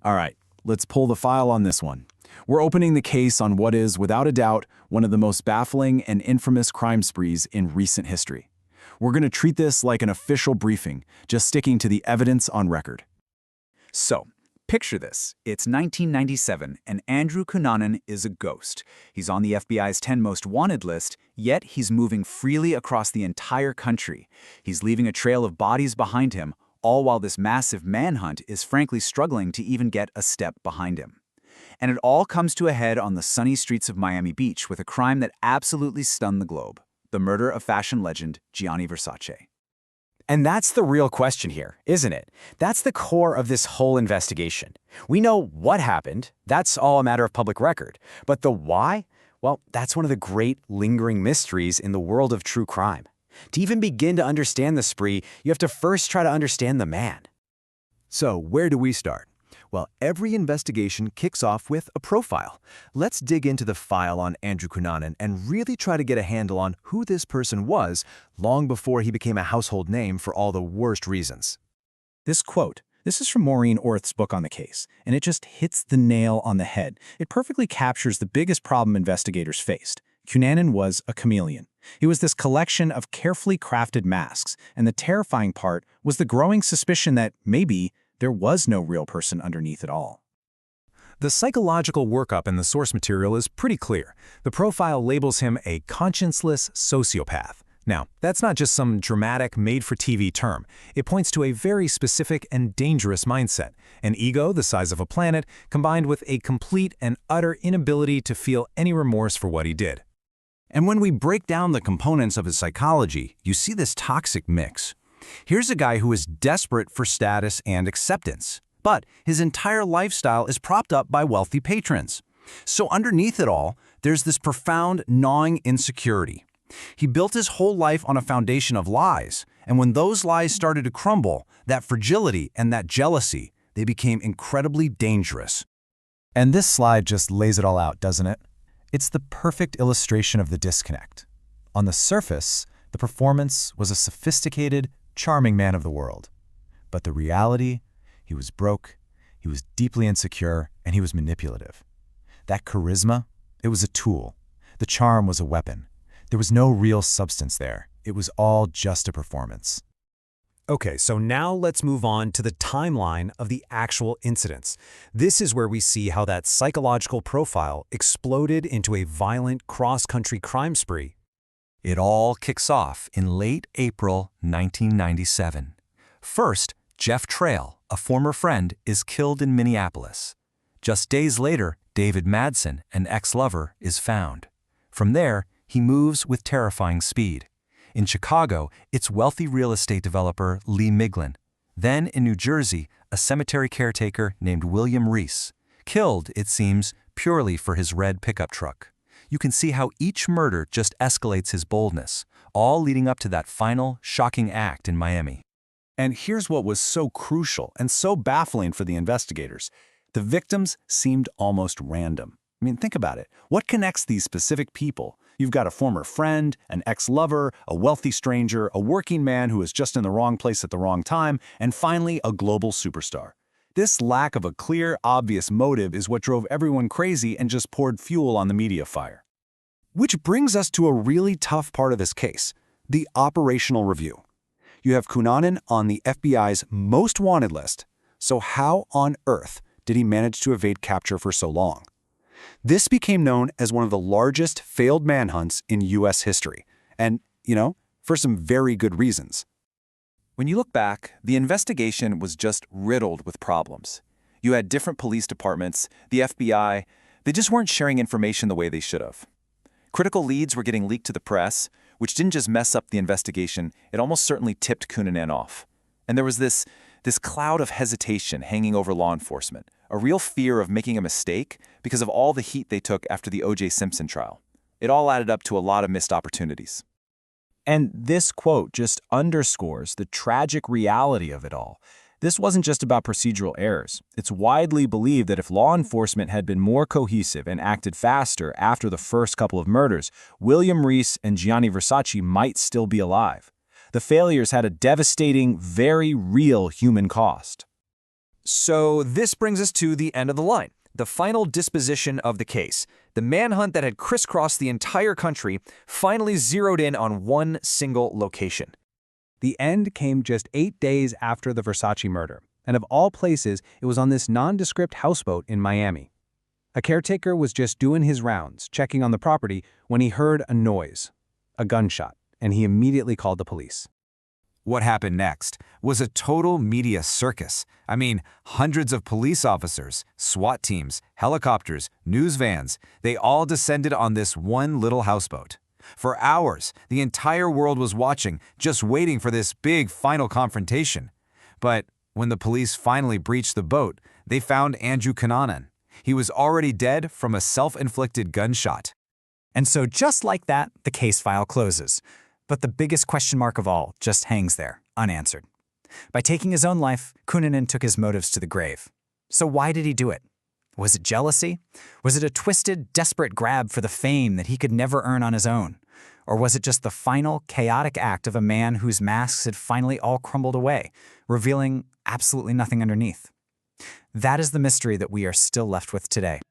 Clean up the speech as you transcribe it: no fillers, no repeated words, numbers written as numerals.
All right, let's pull the file on this one. We're opening the case on what is, without a doubt, one of the most baffling and infamous crime sprees in recent history. We're going to treat this like an official briefing, just sticking to the evidence on record. So, picture this. It's 1997, and Andrew Cunanan is a ghost. He's on the FBI's 10 most wanted list, yet he's moving freely across the entire country. He's leaving a trail of bodies behind him, all while this massive manhunt is frankly struggling to even get a step behind him. And it all comes to a head on the sunny streets of Miami Beach with a crime that absolutely stunned the globe: the murder of fashion legend Gianni Versace. And that's the real question here, isn't it? That's the core of this whole investigation. We know what happened, that's all a matter of public record. But the why? Well, that's one of the great lingering mysteries in the world of true crime. To even begin to understand the spree, you have to first try to understand the man. So, where do we start? Well, every investigation kicks off with a profile. Let's dig into the file on Andrew Cunanan and really try to get a handle on who this person was long before he became a household name for all the worst reasons. This quote, this is from Maureen Orth's book on the case, and it just hits the nail on the head. It perfectly captures the biggest problem investigators faced. Cunanan was a chameleon. He was this collection of carefully crafted masks, and the terrifying part was the growing suspicion that maybe there was no real person underneath it all. The psychological workup in the source material is pretty clear. The profile labels him a conscienceless sociopath. Now, that's not just some dramatic, made-for-TV term. It points to a very specific and dangerous mindset, an ego the size of a planet, combined with a complete and utter inability to feel any remorse for what he did. And when we break down the components of his psychology, you see this toxic mix. Here's a guy who is desperate for status and acceptance, but his entire lifestyle is propped up by wealthy patrons. So underneath it all, there's this profound, gnawing insecurity. He built his whole life on a foundation of lies, and when those lies started to crumble, that fragility and that jealousy, they became incredibly dangerous. And this slide just lays it all out, doesn't it? It's the perfect illustration of the disconnect. On the surface, the performance was a sophisticated, charming man of the world. But the reality, he was broke, he was deeply insecure, and he was manipulative. That charisma, it was a tool. The charm was a weapon. There was no real substance there. It was all just a performance. Okay, so now let's move on to the timeline of the actual incidents. This is where we see how that psychological profile exploded into a violent cross-country crime spree. It all kicks off in late April 1997. First, Jeff Trail, a former friend, is killed in Minneapolis. Just days later, David Madsen, an ex-lover, is found. From there, he moves with terrifying speed. In Chicago, it's wealthy real estate developer Lee Miglin. Then in New Jersey, a cemetery caretaker named William Reese, killed, it seems, purely for his red pickup truck. You can see how each murder just escalates his boldness, all leading up to that final, shocking act in Miami. And here's what was so crucial and so baffling for the investigators. The victims seemed almost random. I mean, think about it. What connects these specific people? You've got a former friend, an ex-lover, a wealthy stranger, a working man who is just in the wrong place at the wrong time, and finally, a global superstar. This lack of a clear, obvious motive is what drove everyone crazy and just poured fuel on the media fire. Which brings us to a really tough part of this case, the operational review. You have Cunanan on the FBI's most wanted list, so how on earth did he manage to evade capture for so long? This became known as one of the largest failed manhunts in U.S. history, and, for some very good reasons. When you look back, the investigation was just riddled with problems. You had different police departments, the FBI, they just weren't sharing information the way they should have. Critical leads were getting leaked to the press, which didn't just mess up the investigation, it almost certainly tipped Cunanan off. And there was this cloud of hesitation hanging over law enforcement, a real fear of making a mistake because of all the heat they took after the O.J. Simpson trial. It all added up to a lot of missed opportunities. And this quote just underscores the tragic reality of it all. This wasn't just about procedural errors. It's widely believed that if law enforcement had been more cohesive and acted faster after the first couple of murders, William Reese and Gianni Versace might still be alive. The failures had a devastating, very real human cost. So this brings us to the end of the line, the final disposition of the case. The manhunt that had crisscrossed the entire country finally zeroed in on one single location. The end came just 8 days after the Versace murder, and of all places, it was on this nondescript houseboat in Miami. A caretaker was just doing his rounds, checking on the property, when he heard a noise, a gunshot, and he immediately called the police. What happened next was a total media circus. I mean, hundreds of police officers, SWAT teams, helicopters, news vans, they all descended on this one little houseboat. For hours, the entire world was watching, just waiting for this big final confrontation. But when the police finally breached the boat, they found Andrew Cunanan. He was already dead from a self-inflicted gunshot. And so just like that, the case file closes. But the biggest question mark of all just hangs there, unanswered. By taking his own life, Cunanan took his motives to the grave. So why did he do it? Was it jealousy? Was it a twisted, desperate grab for the fame that he could never earn on his own? Or was it just the final, chaotic act of a man whose masks had finally all crumbled away, revealing absolutely nothing underneath? That is the mystery that we are still left with today.